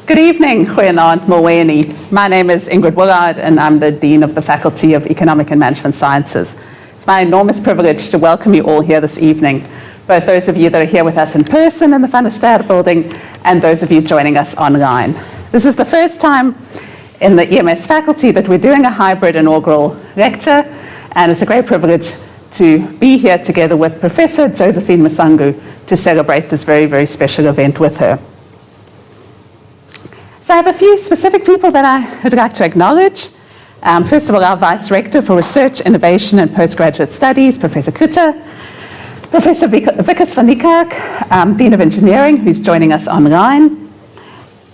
Good evening, goeienaand, Moweni. My name is Ingrid Willard, and I'm the Dean of the Faculty of Economic and Management Sciences. It's my enormous privilege to welcome you all here this evening, both those of you that are here with us in person in the Van der Stade building and those of you joining us online. This is the first time in the EMS faculty that we're doing a hybrid inaugural lecture, and it's a great privilege to be here together with Professor Josephine Musango to celebrate this very, very special event with her. So I have a few specific people that I would like to acknowledge. First of all, our Vice Rector for Research, Innovation and Postgraduate Studies, Professor Kutter. Professor Vikas van Niekerk, Dean of Engineering, who's joining us online.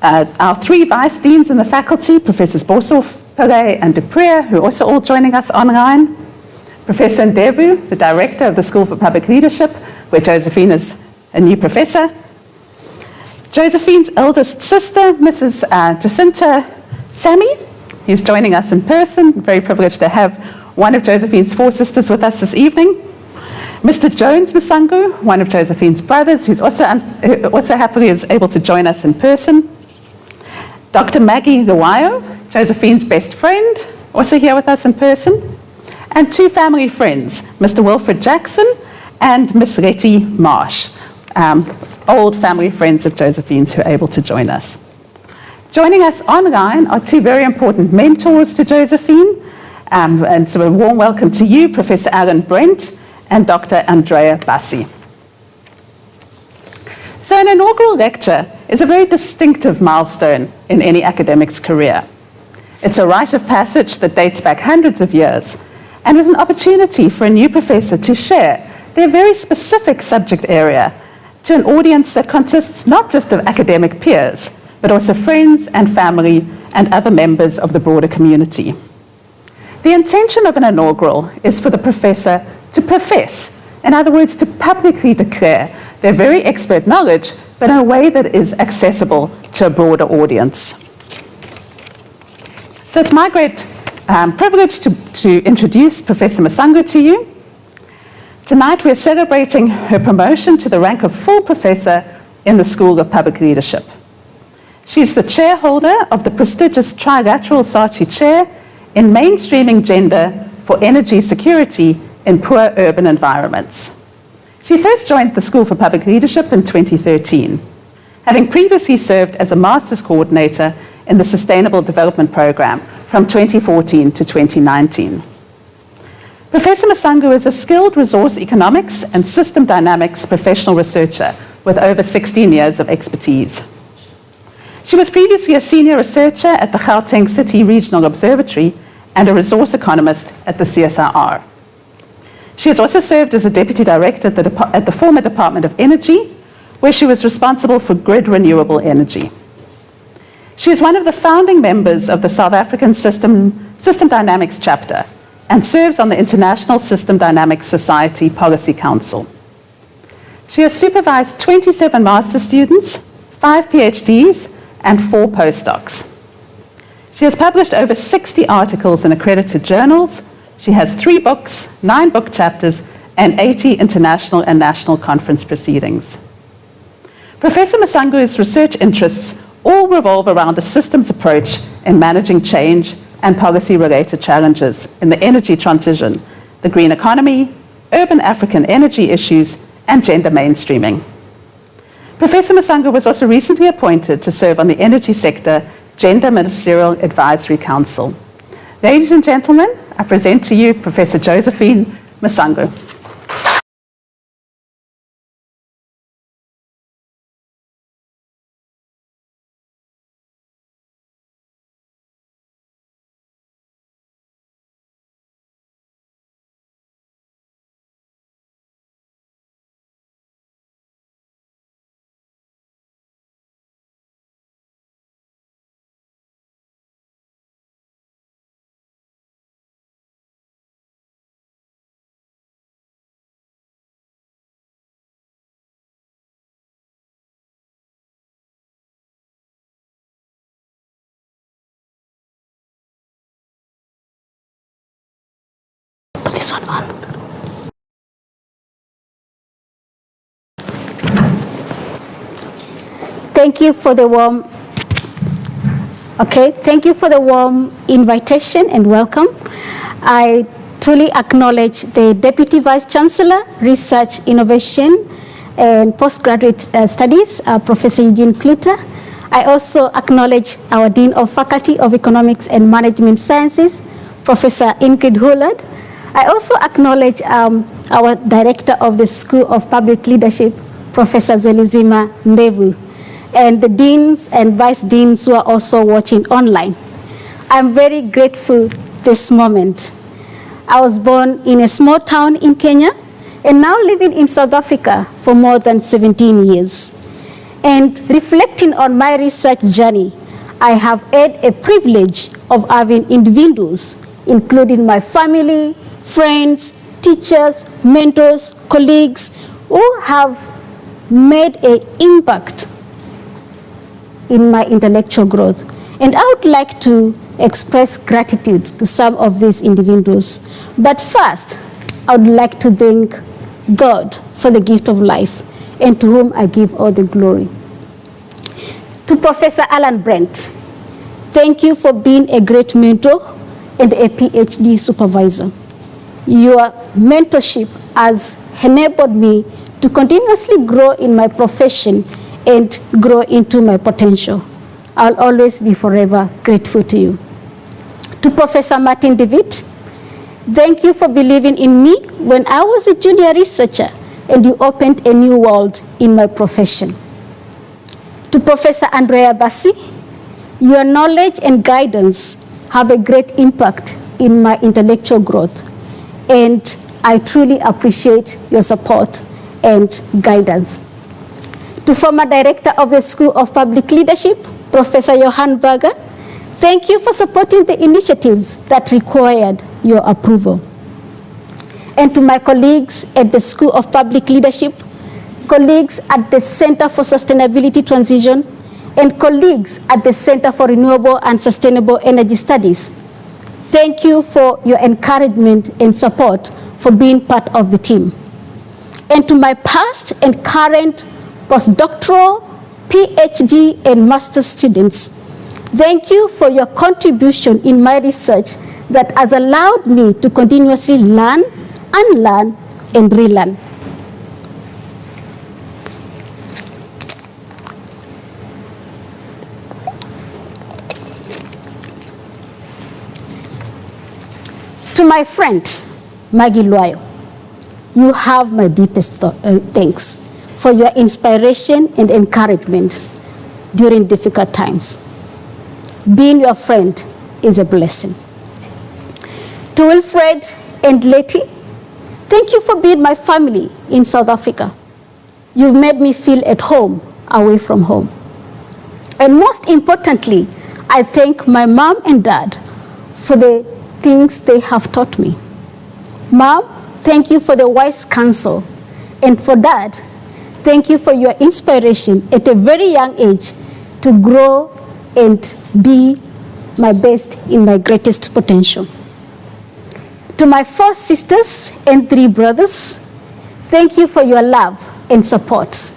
Our three Vice Deans in the faculty, Professors Boshoff, Pillay and Dupré, who are also all joining us online. Professor Ndevu, the Director of the School for Public Leadership, where Josephine is a new professor. Josephine's eldest sister, Mrs. Jacinta Sammy, who's joining us in person. Very privileged to have one of Josephine's four sisters with us this evening. Mr. Jones Musango, one of Josephine's brothers, who also happily is able to join us in person. Dr. Maggie Gawayo, Josephine's best friend, also here with us in person. And two family friends, Mr. Wilfred Jackson and Miss Letty Marsh, old family friends of Josephine's who are able to join us. Joining us online are two very important mentors to Josephine, and so a warm welcome to you, Professor Alan Brent and Dr. Andrea Bassi. So an inaugural lecture is a very distinctive milestone in any academic's career. It's a rite of passage that dates back hundreds of years and is an opportunity for a new professor to share their very specific subject area to an audience that consists not just of academic peers, but also friends and family and other members of the broader community. The intention of an inaugural is for the professor to profess, in other words, to publicly declare their very expert knowledge, but in a way that is accessible to a broader audience. So it's my great privilege to introduce Professor Musango to you. Tonight we're celebrating her promotion to the rank of full professor in the School of Public Leadership. She's the chairholder of the prestigious Trilateral Saatchi Chair in Mainstreaming Gender for Energy Security in Poor Urban Environments. She first joined the School for Public Leadership in 2013, having previously served as a master's coordinator in the Sustainable Development Program from 2014 to 2019. Professor Musango is a skilled resource economics and system dynamics professional researcher with over 16 years of expertise. She was previously a senior researcher at the Gauteng City Regional Observatory and a resource economist at the CSIR. She has also served as a deputy director at the former Department of Energy, where she was responsible for grid renewable energy. She is one of the founding members of the South African System Dynamics chapter and serves on the International System Dynamics Society Policy Council. She has supervised 27 master's students, 5 PhDs, and 4 postdocs. She has published over 60 articles in accredited journals. She has 3 books, 9 book chapters, and 80 international and national conference proceedings. Professor Musango's research interests all revolve around a systems approach in managing change and policy-related challenges in the energy transition, the green economy, urban African energy issues, and gender mainstreaming. Professor Musango was also recently appointed to serve on the Energy Sector Gender Ministerial Advisory Council. Ladies and gentlemen, I present to you Professor Josephine Musango. This one on. Thank you for the warm Okay, thank you for the warm invitation and welcome. I truly acknowledge the Deputy Vice Chancellor, Research, Innovation, and Postgraduate Studies, Professor Eugene Kluter. I also acknowledge our Dean of Faculty of Economics and Management Sciences, Professor Ingrid Hullard. I also acknowledge our Director of the School of Public Leadership, Professor Zwelizima Ndevu, and the deans and vice deans who are also watching online. I'm very grateful this moment. I was born in a small town in Kenya and now living in South Africa for more than 17 years. And reflecting on my research journey, I have had a privilege of having individuals, including my family, friends, teachers, mentors, colleagues, who have made an impact in my intellectual growth. And I would like to express gratitude to some of these individuals. But first, I would like to thank God for the gift of life, and to whom I give all the glory. To Professor Alan Brent, thank you for being a great mentor and a PhD supervisor. Your mentorship has enabled me to continuously grow in my profession and grow into my potential. I'll always be forever grateful to you. To Professor Martin David, thank you for believing in me when I was a junior researcher and you opened a new world in my profession. To Professor Andrea Bassi, your knowledge and guidance have a great impact in my intellectual growth, and I truly appreciate your support and guidance. To former Director of the School of Public Leadership, Professor Johan Berger, thank you for supporting the initiatives that required your approval. And to my colleagues at the School of Public Leadership, colleagues at the Center for Sustainability Transition, and colleagues at the Center for Renewable and Sustainable Energy Studies, thank you for your encouragement and support for being part of the team. And to my past and current postdoctoral, PhD, and master's students, thank you for your contribution in my research that has allowed me to continuously learn, unlearn, and relearn. To my friend, Maggie Luayo, you have my deepest thanks for your inspiration and encouragement during difficult times. Being your friend is a blessing. To Wilfred and Letty, thank you for being my family in South Africa. You've made me feel at home away from home. And most importantly, I thank my mom and dad for the things they have taught me. Mom, thank you for the wise counsel. And for Dad, thank you for your inspiration at a very young age to grow and be my best in my greatest potential. To my 4 sisters and 3 brothers, thank you for your love and support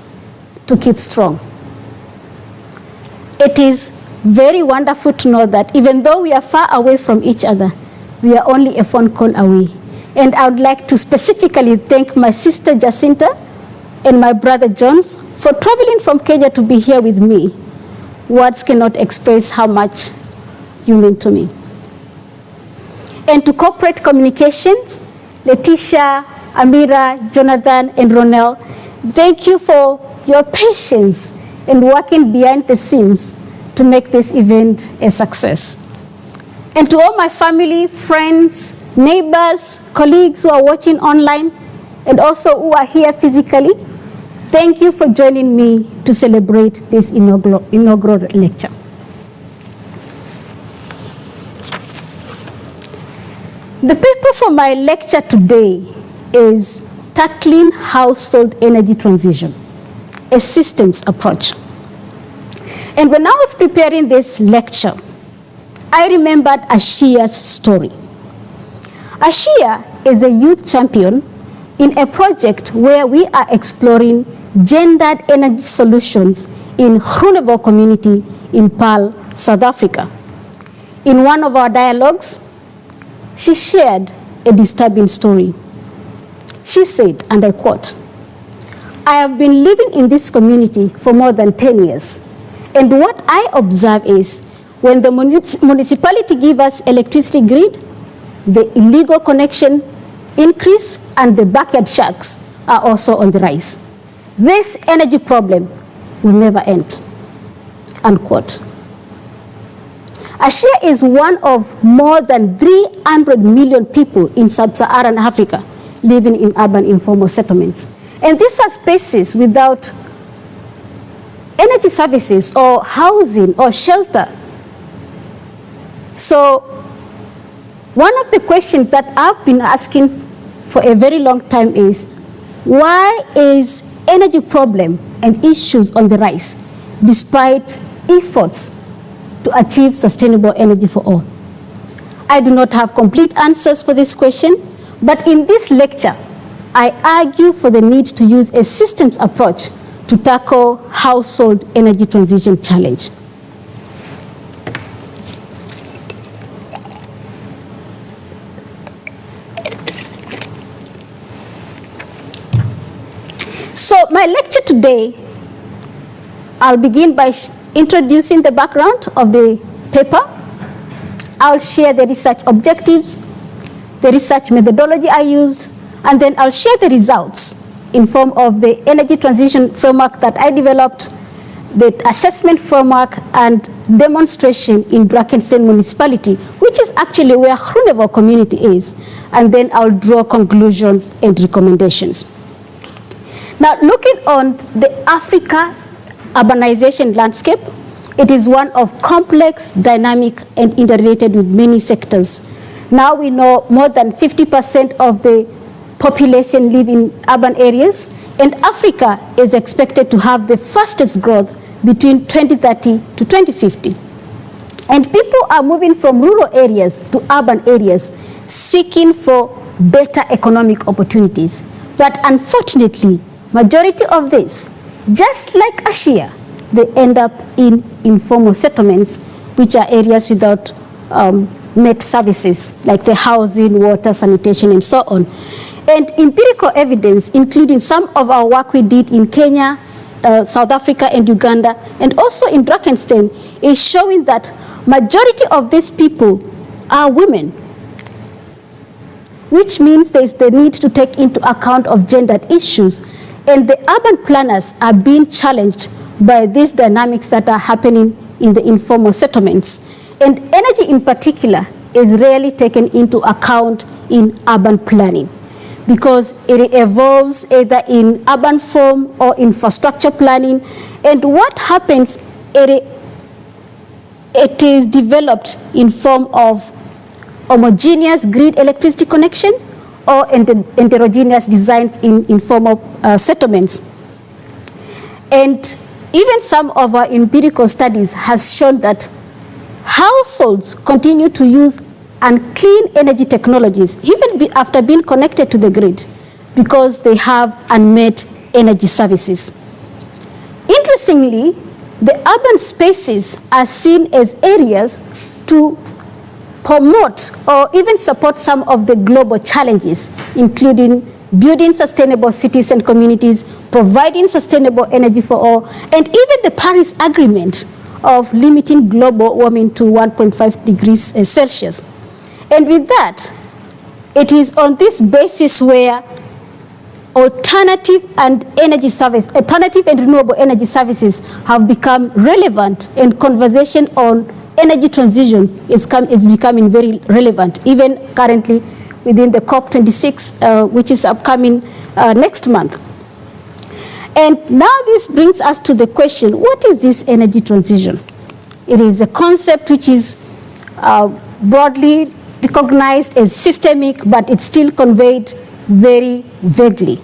to keep strong. It is very wonderful to know that even though we are far away from each other, we are only a phone call away. And I would like to specifically thank my sister Jacinta and my brother Jones for traveling from Kenya to be here with me. Words cannot express how much you mean to me. And to corporate communications, Letitia, Amira, Jonathan, and Ronel, thank you for your patience in working behind the scenes to make this event a success. And to all my family, friends, neighbors, colleagues who are watching online, and also who are here physically, thank you for joining me to celebrate this inaugural lecture. The paper for my lecture today is Tackling Household Energy Transition, a Systems Approach. And when I was preparing this lecture, I remembered Ashia's story. Ashia is a youth champion in a project where we are exploring gendered energy solutions in Grunewald community in Pearl, South Africa. In one of our dialogues, she shared a disturbing story. She said, and I quote, "I have been living in this community for more than 10 years, and what I observe is when the municipality gives us electricity grid, the illegal connection increase and the backyard sharks are also on the rise. This energy problem will never end," unquote. Ashia is one of more than 300 million people in sub-Saharan Africa living in urban informal settlements. And these are spaces without energy services or housing or shelter. So one of the questions that I've been asking for a very long time is, why is energy problem and issues on the rise despite efforts to achieve sustainable energy for all? I do not have complete answers for this question, but in this lecture, I argue for the need to use a systems approach to tackle household energy transition challenge. So my lecture today, I'll begin by introducing the background of the paper. I'll share the research objectives, the research methodology I used, and then I'll share the results in form of the energy transition framework that I developed, the assessment framework, and demonstration in Drakensberg municipality, which is actually where Groenewald community is. And then I'll draw conclusions and recommendations. Now, looking on the Africa urbanization landscape, it is one of complex, dynamic, and interrelated with many sectors. Now we know more than 50% of the population live in urban areas, and Africa is expected to have the fastest growth between 2030 to 2050. And people are moving from rural areas to urban areas, seeking for better economic opportunities. But unfortunately, majority of this, just like Ashia, they end up in informal settlements, which are areas without met services, like the housing, water, sanitation, and so on. And empirical evidence, including some of our work we did in Kenya, South Africa, and Uganda, and also in Drakensberg, is showing that majority of these people are women, which means there's the need to take into account of gendered issues. And the urban planners are being challenged by these dynamics that are happening in the informal settlements. And energy in particular is rarely taken into account in urban planning because it evolves either in urban form or infrastructure planning. And what happens, it is developed in form of homogeneous grid electricity connection or heterogeneous designs in informal settlements. And even some of our empirical studies has shown that households continue to use unclean energy technologies even after being connected to the grid because they have unmet energy services. Interestingly, the urban spaces are seen as areas to promote or even support some of the global challenges, including building sustainable cities and communities, providing sustainable energy for all, and even the Paris Agreement of limiting global warming to 1.5 degrees Celsius. And with that, it is on this basis where alternative and renewable energy services have become relevant, and conversation on energy transitions is becoming very relevant, even currently within the COP26, which is upcoming next month. And now this brings us to the question, what is this energy transition? It is a concept which is broadly recognized as systemic, but it's still conveyed very vaguely.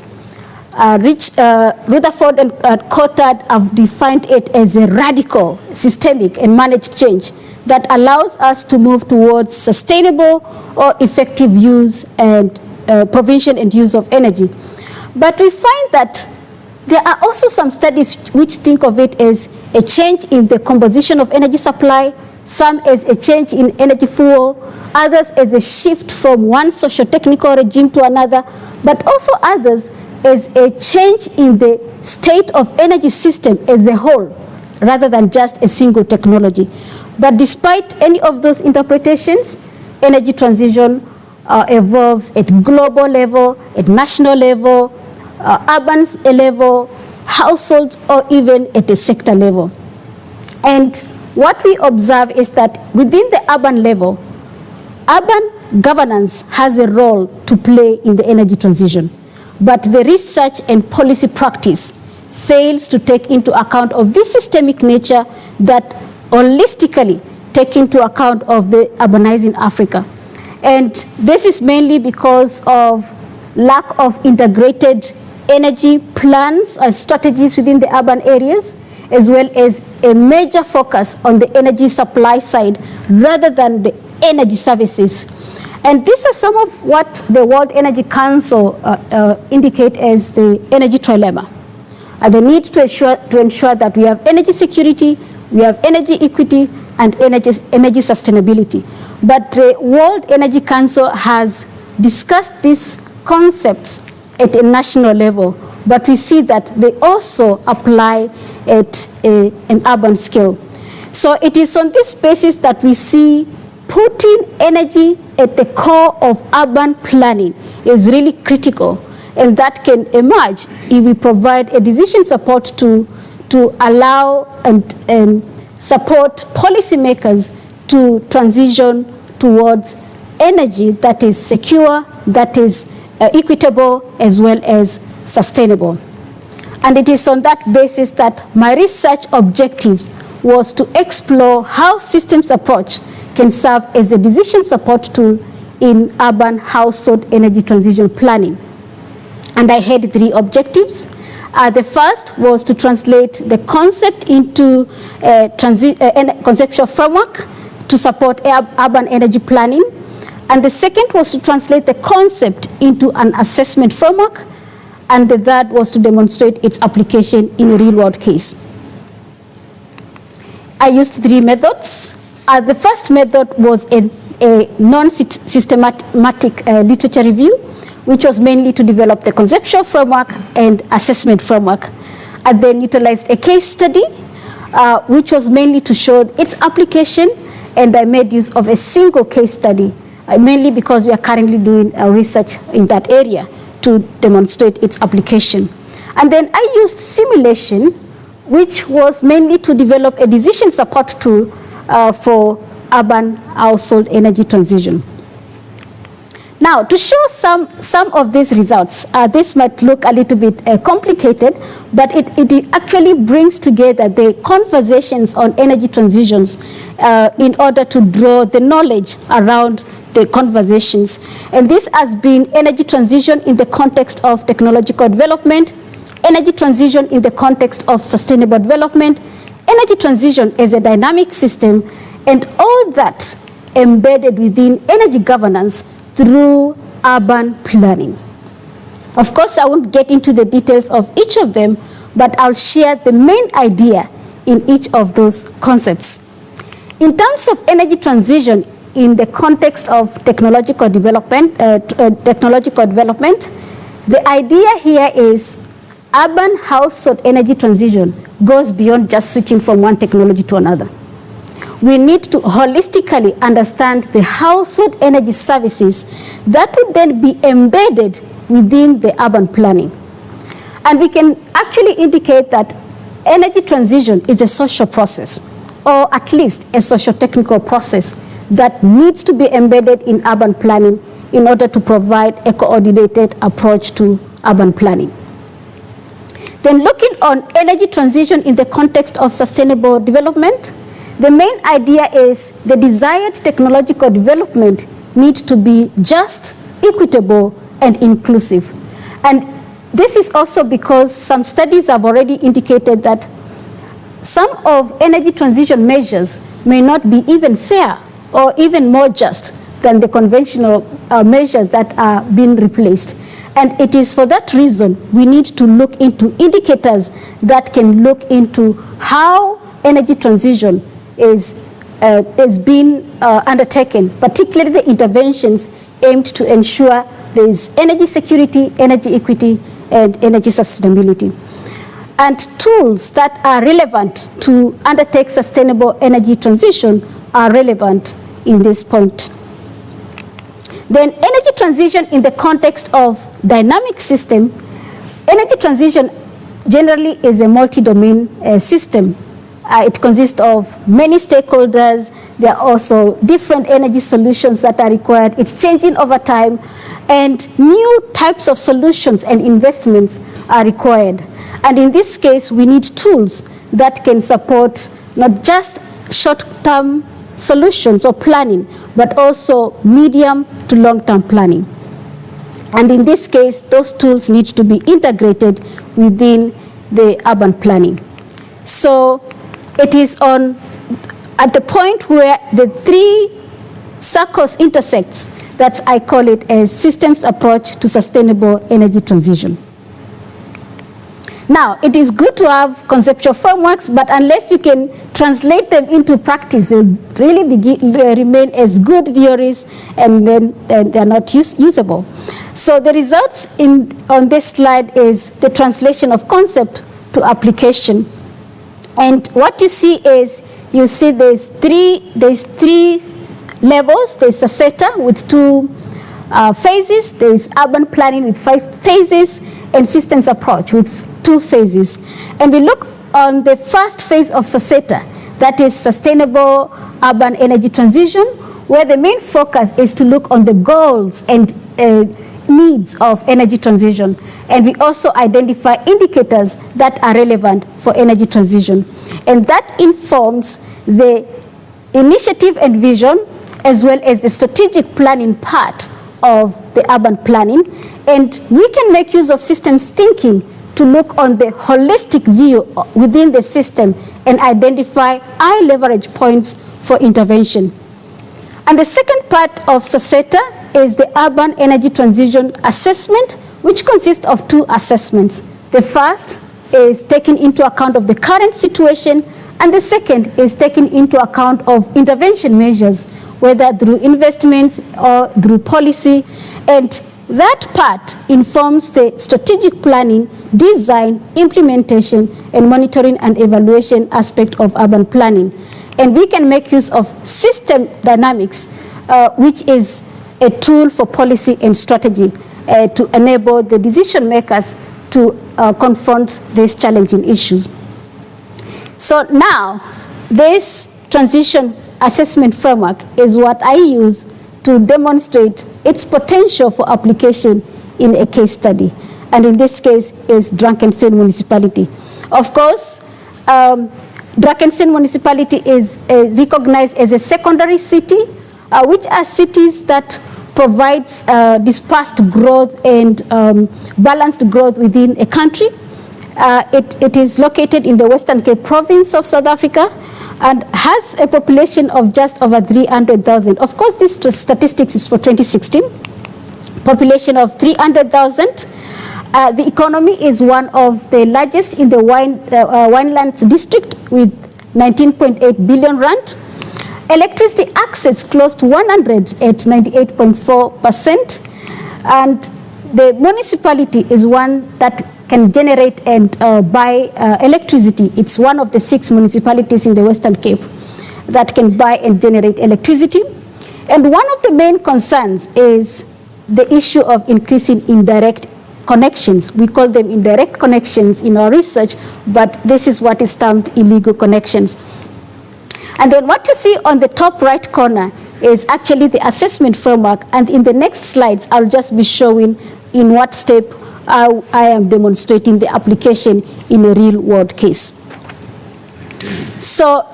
Rutherford and Cottard have defined it as a radical, systemic, and managed change that allows us to move towards sustainable or effective use and provision and use of energy. But we find that There are also some studies which think of it as a change in the composition of energy supply, some as a change in energy fuel, others as a shift from one socio-technical regime to another, but also others as a change in the state of energy system as a whole, rather than just a single technology. But despite any of those interpretations, energy transition evolves at global level, at national level, urban level, household, or even at a sector level. And what we observe is that within the urban level, urban governance has a role to play in the energy transition. But the research and policy practice fails to take into account of this systemic nature that holistically take into account of the urbanizing Africa. And this is mainly because of lack of integrated energy plans and strategies within the urban areas, as well as a major focus on the energy supply side rather than the energy services. And these are some of what the World Energy Council indicate as the energy trilemma. The need to ensure that we have energy security, we have energy equity, and energy sustainability. But the World Energy Council has discussed these concepts at a national level, but we see that they also apply at an urban scale. So it is on this basis that we see putting energy at the core of urban planning is really critical, and that can emerge if we provide a decision support to allow and support policymakers to transition towards energy that is secure, that is equitable, as well as sustainable. And it is on that basis that my research objectives was to explore how systems approach can serve as the decision support tool in urban household energy transition planning. And I had 3 objectives. The first was to translate the concept into a conceptual framework to support urban energy planning. And the second was to translate the concept into an assessment framework. And the third was to demonstrate its application in a real-world case. I used 3 methods. The first method was a non-systematic literature review, which was mainly to develop the conceptual framework and assessment framework. I then utilized a case study, which was mainly to show its application, and I made use of a single case study, mainly because we are currently doing research in that area to demonstrate its application. And then I used simulation, which was mainly to develop a decision support tool for urban household energy transition. Now, to show some of these results, this might look a little bit complicated, but it actually brings together the conversations on energy transitions in order to draw the knowledge around the conversations. And this has been energy transition in the context of technological development, energy transition in the context of sustainable development, energy transition as a dynamic system, and all that embedded within energy governance through urban planning. Of course, I won't get into the details of each of them, but I'll share the main idea in each of those concepts. In terms of energy transition in the context of technological development, the idea here is urban household energy transition goes beyond just switching from one technology to another. We need to holistically understand the household energy services that would then be embedded within the urban planning. And we can actually indicate that energy transition is a social process, or at least a socio-technical process that needs to be embedded in urban planning in order to provide a coordinated approach to urban planning. Then looking on energy transition in the context of sustainable development, the main idea is the desired technological development needs to be just, equitable, and inclusive. And this is also because some studies have already indicated that some of energy transition measures may not be even fair or even more just than the conventional measures that are being replaced. And it is for that reason we need to look into indicators that can look into how energy transition is being undertaken, particularly the interventions aimed to ensure there is energy security, energy equity, and energy sustainability. And tools that are relevant to undertake sustainable energy transition are relevant in this point. Then energy transition in the context of dynamic system, energy transition generally is a multi-domain system. It consists of many stakeholders. There are also different energy solutions that are required. It's changing over time, and new types of solutions and investments are required. And in this case, we need tools that can support not just short-term solutions or planning, but also medium to long-term planning. And in this case, those tools need to be integrated within the urban planning. So it is at the point where the three circles intersects that I call it a systems approach to sustainable energy transition. Now, it is good to have conceptual frameworks, but unless you can translate them into practice, they'll really remain as good theories, and then they're not usable. So the results on this slide is the translation of concept to application. And what you see is, you see there's three levels. There's a SETA with 2 phases. There's urban planning with 5 phases, and systems approach with 2 phases. And we look on the first phase of SETA, that is sustainable urban energy transition, where the main focus is to look on the goals and needs of energy transition. And we also identify indicators that are relevant for energy transition. And that informs the initiative and vision, as well as the strategic planning part of the urban planning. And we can make use of systems thinking to look on the holistic view within the system and identify high leverage points for intervention. And the second part of SETA is the urban energy transition assessment, which consists of 2 assessments. The first is taking into account of the current situation, and the second is taking into account of intervention measures, whether through investments or through policy. And that part informs the strategic planning, design, implementation, and monitoring and evaluation aspect of urban planning. And we can make use of system dynamics, which is a tool for policy and strategy to enable the decision makers to confront these challenging issues. So now, this transition assessment framework is what I use to demonstrate its potential for application in a case study. And in this case is Drakenstein Municipality. Of course, Drakenstein Municipality is recognized as a secondary city, which are cities that provides dispersed growth and balanced growth within a country. It is located in the Western Cape province of South Africa and has a population of just over 300,000. Of course, this statistics is for 2016. Population of 300,000. The economy is one of the largest in the winelands district with 19.8 billion rand. Electricity access close to 100 at 98.4%. And the municipality is one that can generate and buy electricity. It's one of the 6 municipalities in the Western Cape that can buy and generate electricity. And one of the main concerns is the issue of increasing indirect connections. We call them indirect connections in our research, but this is what is termed illegal connections. And then what you see on the top right corner is actually the assessment framework, and in the next slides I'll just be showing in what step I am demonstrating the application in a real world case. So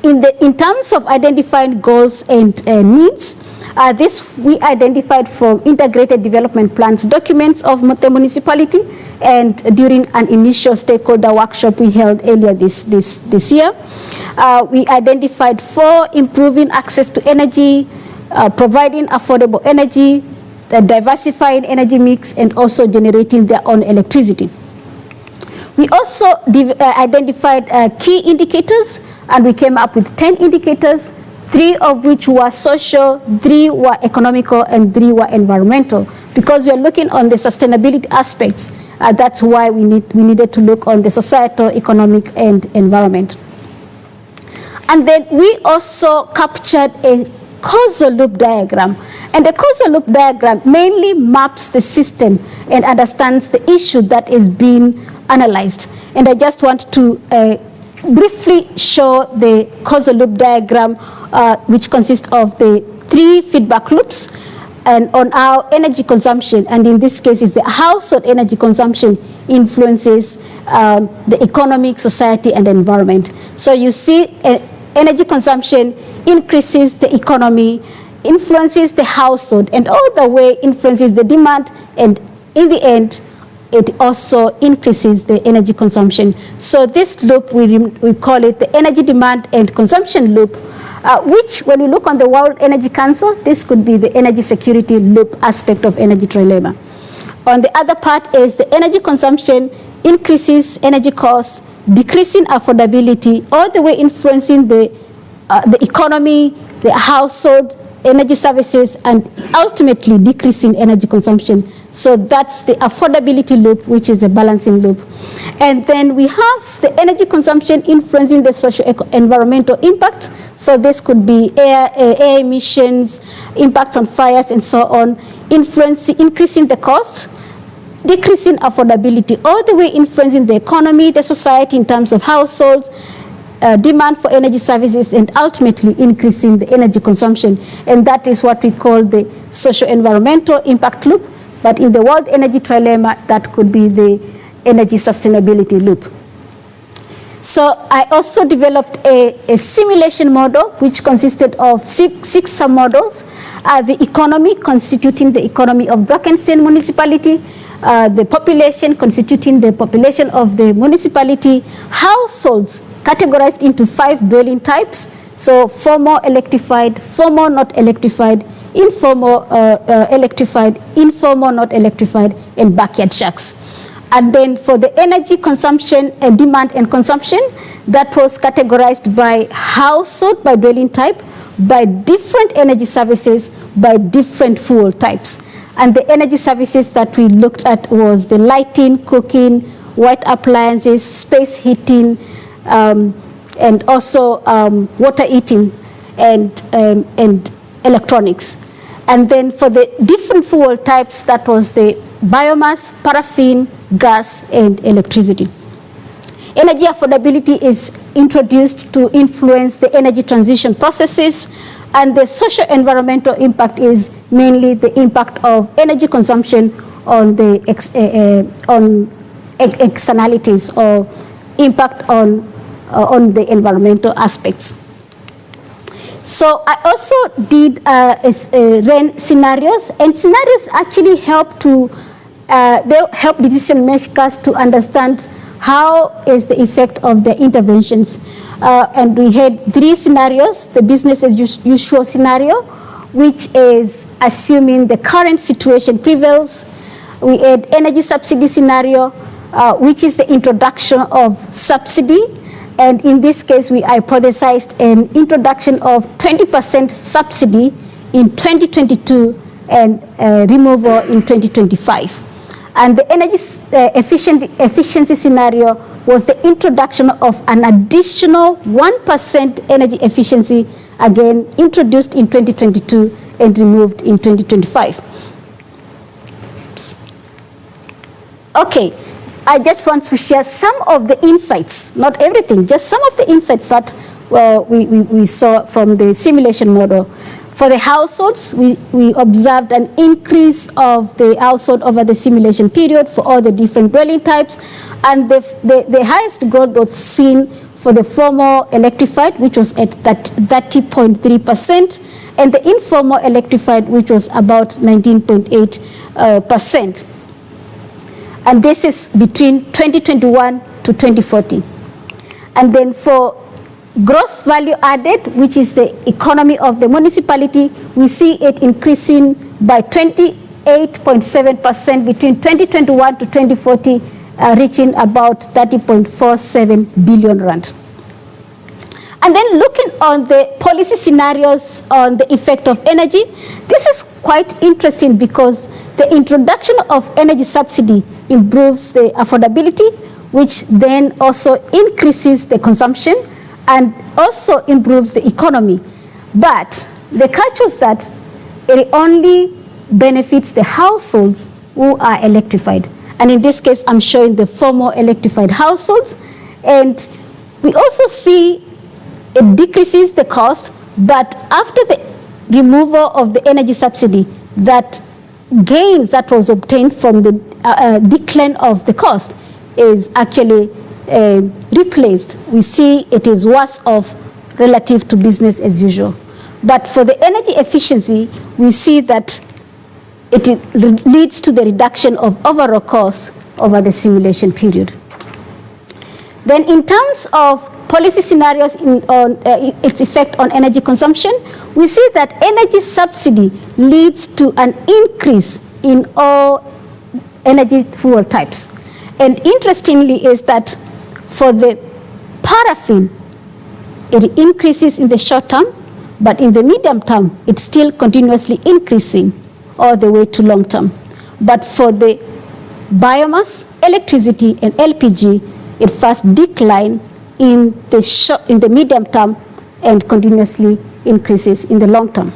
in terms of identifying goals and needs, this we identified from integrated development plans documents of the municipality, and during an initial stakeholder workshop we held earlier this year. We identified 4: improving access to energy, providing affordable energy, diversifying energy mix and also generating their own electricity. We also identified key indicators, and we came up with 10 indicators, 3 of which were social, 3 were economical, and 3 were environmental. Because we are looking on the sustainability aspects, that's why we needed to look on the societal, economic, and environment. And then we also captured a causal loop diagram. And the causal loop diagram mainly maps the system and understands the issue that is being analyzed. And I just want to briefly show the causal loop diagram, which consists of the 3 feedback loops and on our energy consumption. And in this case, it's the household energy consumption influences the economic, society, and environment. So you see energy consumption increases the economy, influences the household, and all the way influences the demand, and in the end, it also increases the energy consumption. So this loop, we call it the energy demand and consumption loop, which when you look on the World Energy Council, this could be the energy security loop aspect of energy trilemma. On the other part is the energy consumption increases energy costs, decreasing affordability, all the way influencing the economy, the household, energy services, and ultimately decreasing energy consumption. So that's the affordability loop, which is a balancing loop. And then we have the energy consumption influencing the socio-environmental impact. So this could be air emissions, impacts on fires, and so on, increasing the cost, decreasing affordability, all the way influencing the economy, the society in terms of households, demand for energy services, and ultimately increasing the energy consumption. And that is what we call the socio-environmental impact loop. But in the World Energy Trilemma, that could be the energy sustainability loop. So I also developed a simulation model, which consisted of six sub-models. The economy, constituting the economy of Brackenstein municipality, the population, constituting the population of the municipality, households, categorized into 5 dwelling types. So formal electrified, formal not electrified, informal electrified, informal not electrified, and backyard shacks. And then for the energy consumption, demand and consumption, that was categorized by household, by dwelling type, by different energy services, by different fuel types. And the energy services that we looked at was the lighting, cooking, white appliances, space heating, and also water heating and electronics. And then for the different fuel types, that was the biomass, paraffin, gas, and electricity. Energy affordability is introduced to influence the energy transition processes, and the socio-environmental impact is mainly the impact of energy consumption on the externalities or impact on the environmental aspects. So I also did ran scenarios, and scenarios actually help to they help decision makers to understand how is the effect of the interventions. And we had 3 scenarios: the business as usual scenario, which is assuming the current situation prevails. We had energy subsidy scenario, which is the introduction of subsidy. And in this case, we hypothesized an introduction of 20% subsidy in 2022 and removal in 2025. And the energy efficiency scenario was the introduction of an additional 1% energy efficiency, again introduced in 2022 and removed in 2025. Oops. Okay. I just want to share some of the insights, not everything, just some of the insights that we saw from the simulation model. For the households, we observed an increase of the household over the simulation period for all the different dwelling types, and the highest growth was seen for the formal electrified, which was at that 30.3%, and the informal electrified, which was about 19.8%. And this is between 2021 to 2040. And then for gross value added, which is the economy of the municipality, we see it increasing by 28% 8.7% between 2021 to 2040, reaching about 30.47 billion rand. And then looking on the policy scenarios on the effect of energy, this is quite interesting because the introduction of energy subsidy improves the affordability, which then also increases the consumption and also improves the economy. But the catch was that it only benefits the households who are electrified. And in this case, I'm showing the former electrified households. And we also see it decreases the cost, but after the removal of the energy subsidy, that gains that was obtained from the decline of the cost is actually replaced. We see it is worse off relative to business as usual. But for the energy efficiency, we see that it leads to the reduction of overall costs over the simulation period. Then in terms of policy scenarios on its effect on energy consumption, we see that energy subsidy leads to an increase in all energy fuel types. And interestingly is that for the paraffin, it increases in the short term, but in the medium term, it's still continuously increasing all the way to long term. But for the biomass, electricity, and LPG, it first declines in the medium term and continuously increases in the long term.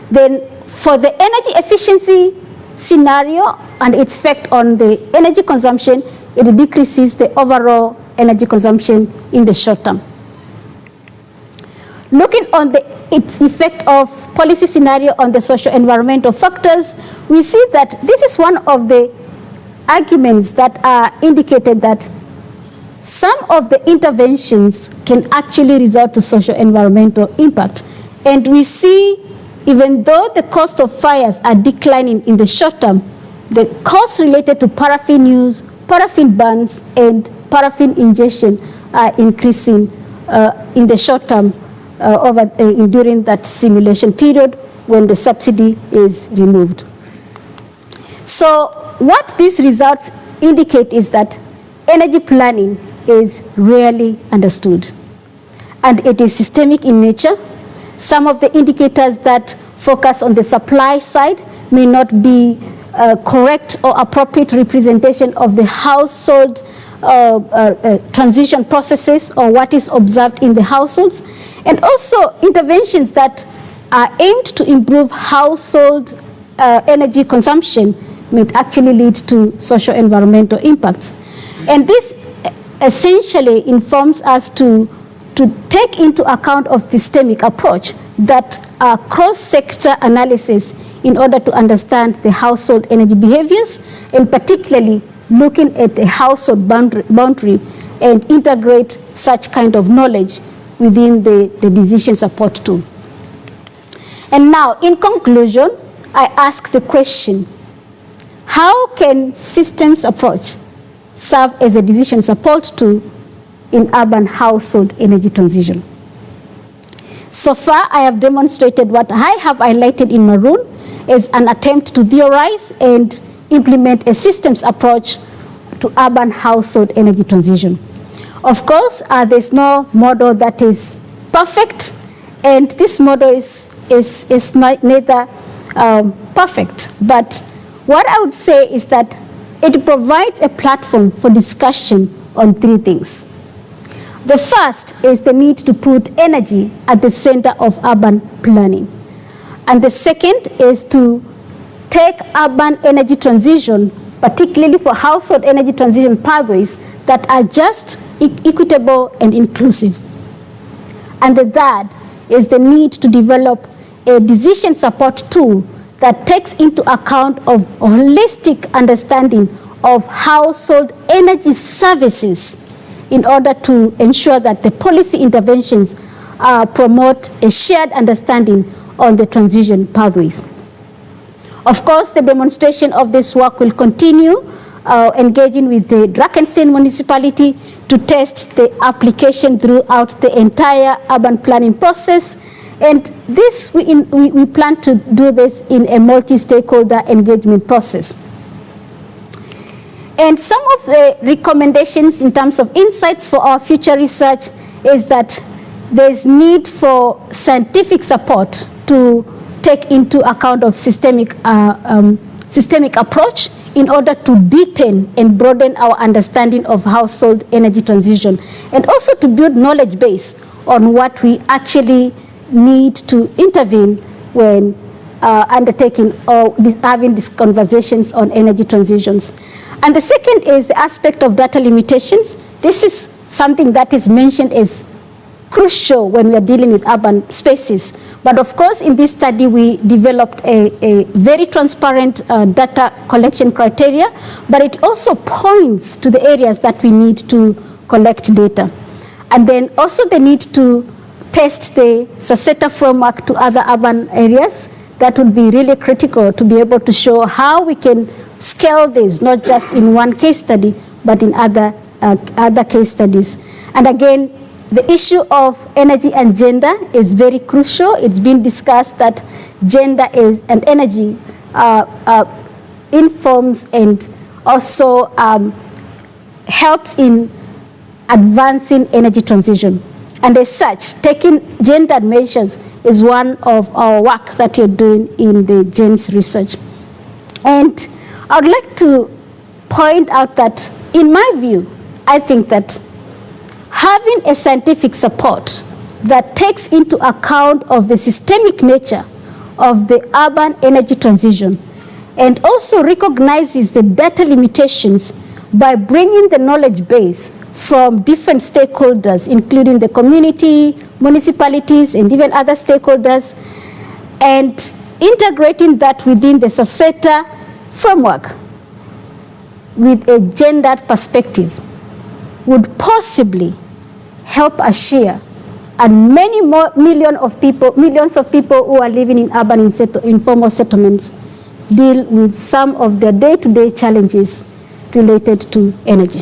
Then for the energy efficiency scenario and its effect on the energy consumption, it decreases the overall energy consumption in the short term. Looking on its effect of policy scenario on the socio-environmental factors, we see that this is one of the arguments that are indicated that some of the interventions can actually result to socio-environmental impact. And we see, even though the cost of fires are declining in the short term, the costs related to paraffin use, paraffin burns, and paraffin ingestion are increasing in the short term during that simulation period when the subsidy is removed. So what these results indicate is that energy planning is rarely understood, and it is systemic in nature. Some of the indicators that focus on the supply side may not be correct or appropriate representation of the household transition processes or what is observed in the households, and also interventions that are aimed to improve household energy consumption may actually lead to socio-environmental impacts. And this essentially informs us to take into account of systemic approach that are cross-sector analysis in order to understand the household energy behaviors, and particularly looking at a household boundary and integrate such kind of knowledge within the decision support tool. And now, in conclusion, I ask the question, how can systems approach serve as a decision support tool in urban household energy transition? So far, I have demonstrated what I have highlighted in maroon as an attempt to theorize and implement a systems approach to urban household energy transition. Of course, there's no model that is perfect, and this model is neither perfect. But what I would say is that it provides a platform for discussion on three things. The first is the need to put energy at the center of urban planning. And the second is to take urban energy transition, particularly for household energy transition pathways that are just, equitable, and inclusive. And the third is the need to develop a decision support tool that takes into account of a holistic understanding of household energy services in order to ensure that the policy interventions promote a shared understanding on the transition pathways. Of course, the demonstration of this work will continue, engaging with the Drakensberg municipality to test the application throughout the entire urban planning process, And this, we plan to do this in a multi-stakeholder engagement process. And some of the recommendations in terms of insights for our future research is that there's need for scientific support to take into account of systemic approach in order to deepen and broaden our understanding of household energy transition, and also to build knowledge base on what we actually need to intervene when undertaking or having these conversations on energy transitions. And the second is the aspect of data limitations. This is something that is mentioned as crucial when we are dealing with urban spaces. But of course, in this study, we developed a very transparent data collection criteria, but it also points to the areas that we need to collect data. And then also the need to test the Saseta framework to other urban areas. That would be really critical to be able to show how we can scale this, not just in one case study, but in other case studies. And again, the issue of energy and gender is very crucial. It's been discussed that gender and energy informs and also helps in advancing energy transition. And as such, taking gendered measures is one of our work that we're doing in the GENS research. And I would like to point out that, in my view, I think that having a scientific support that takes into account of the systemic nature of the urban energy transition and also recognizes the data limitations by bringing the knowledge base from different stakeholders, including the community, municipalities, and even other stakeholders, and integrating that within the Saseta framework with a gendered perspective would possibly help us share, and many more millions of people who are living in urban informal settlements deal with some of their day-to-day challenges related to energy.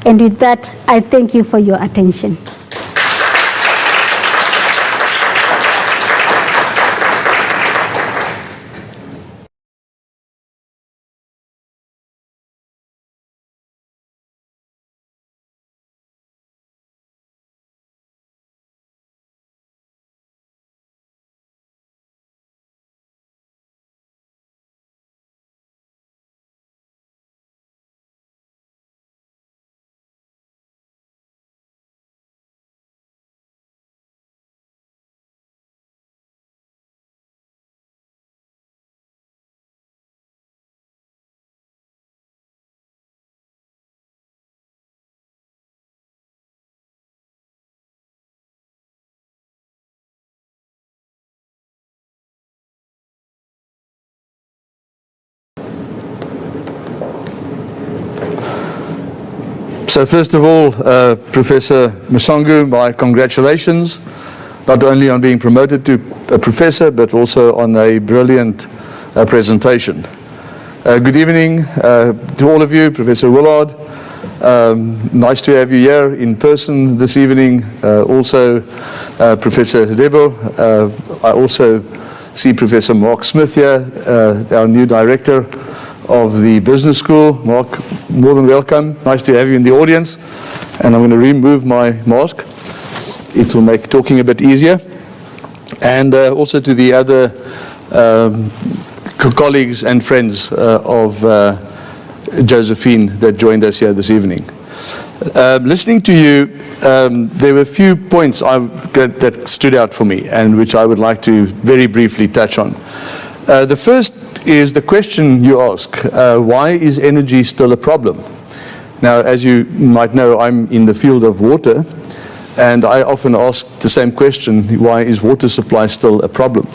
And with that, I thank you for your attention. So first of all, Professor Musango, my congratulations, not only on being promoted to a professor, but also on a brilliant presentation. Good evening to all of you, Professor Willard. Nice to have you here in person this evening. Also, Professor Debo. I also see Professor Mark Smith here, our new director of the business school. Mark, more than welcome. Nice to have you in the audience. And I'm going to remove my mask. It will make talking a bit easier. And also to the other colleagues and friends of Josephine that joined us here this evening. Listening to you, there were a few points that stood out for me and which I would like to very briefly touch on. The first is the question you ask, why is energy still a problem? Now, as you might know, I'm in the field of water, and I often ask the same question, why is water supply still a problem?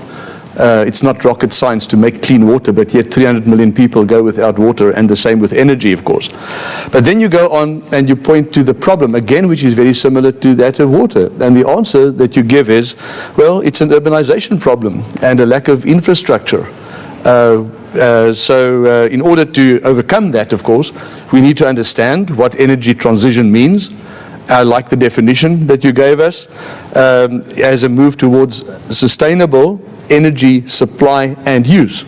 It's not rocket science to make clean water, but yet 300 million people go without water, and the same with energy, of course. But then you go on and you point to the problem, again, which is very similar to that of water. And the answer that you give is, well, it's an urbanization problem and a lack of infrastructure. So in order to overcome that, of course, we need to understand what energy transition means I like the definition that you gave us, as a move towards sustainable energy supply and use.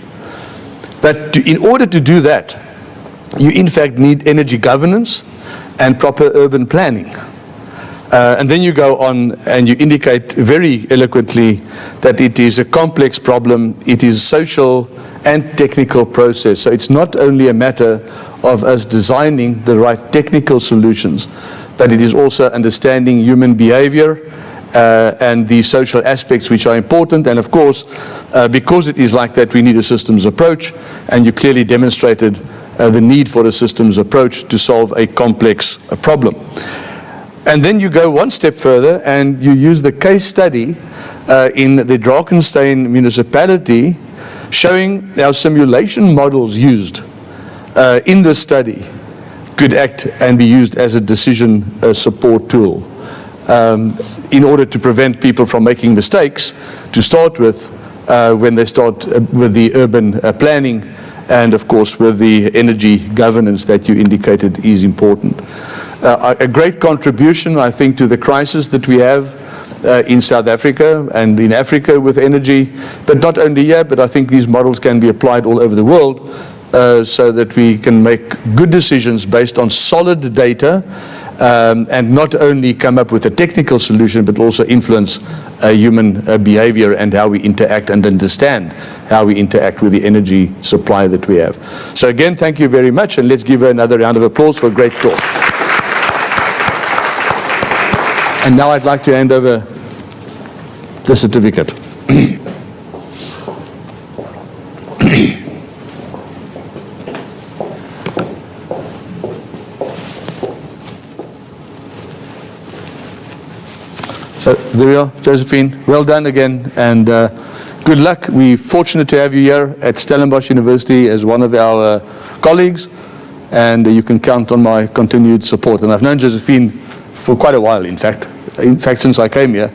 But in order to do that, you in fact need energy governance and proper urban planning. And then you go on and you indicate very eloquently that it is a complex problem, it is social and technical process. So it's not only a matter of us designing the right technical solutions, but it is also understanding human behavior and the social aspects which are important. And of course, because it is like that, we need a systems approach, and you clearly demonstrated the need for a systems approach to solve a complex problem. And then you go one step further and you use the case study in the Drakenstein municipality, showing how simulation models used in this study could act and be used as a decision support tool in order to prevent people from making mistakes to start with when they start with the urban planning, and of course with the energy governance that you indicated is important. A great contribution, I think, to the crisis that we have in South Africa and in Africa with energy, but not only here, but I think these models can be applied all over the world so that we can make good decisions based on solid data and not only come up with a technical solution, but also influence human behavior and how we interact and understand how we interact with the energy supply that we have. So again, thank you very much, and let's give her another round of applause for a great talk. And now I'd like to hand over the certificate. So there we are, Josephine. Well done again, and good luck. We're fortunate to have you here at Stellenbosch University as one of our colleagues, and you can count on my continued support. And I've known Josephine for quite a while, in fact, since I came here,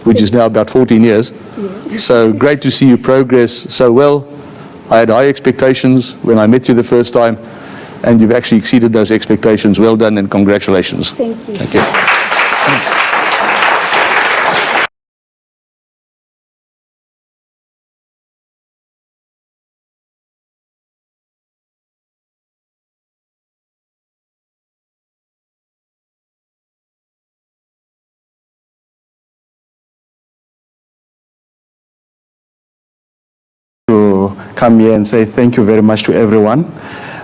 which is now about 14 years. Yes. So great to see you progress so well. I had high expectations when I met you the first time, and you've actually exceeded those expectations. Well done, and congratulations. Thank you. Thank you. Come here and say thank you very much to everyone.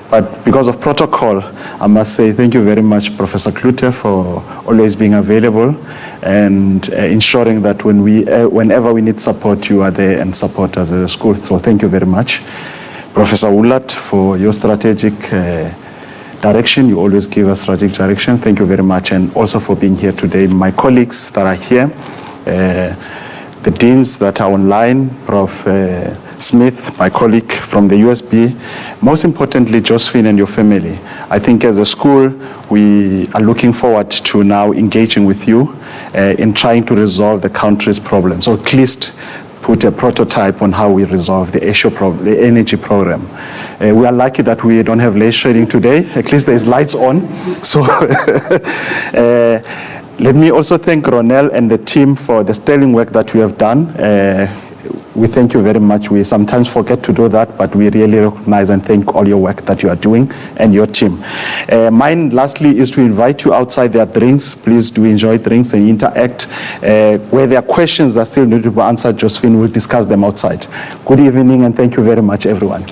But because of protocol, I must say thank you very much, Professor Klute, for always being available and ensuring that whenever we need support, you are there and support us as a school. So thank you very much. Professor Ulat, for your strategic direction. You always give us strategic direction. Thank you very much. And also for being here today. My colleagues that are here, the deans that are online, Prof Smith, my colleague from the USB, most importantly, Josephine and your family. I think as a school, we are looking forward to now engaging with you in trying to resolve the country's problems, or at least put a prototype on how we resolve the the energy program. We are lucky that we don't have load shedding today. At least there's lights on. So let me also thank Ronel and the team for the sterling work that we have done. We thank you very much. We sometimes forget to do that, but we really recognize and thank all your work that you are doing and your team. Mine, lastly, is to invite you outside. There are drinks. Please do enjoy drinks and interact. Where there are questions that still need to be answered, Josephine will discuss them outside. Good evening, and thank you very much, everyone.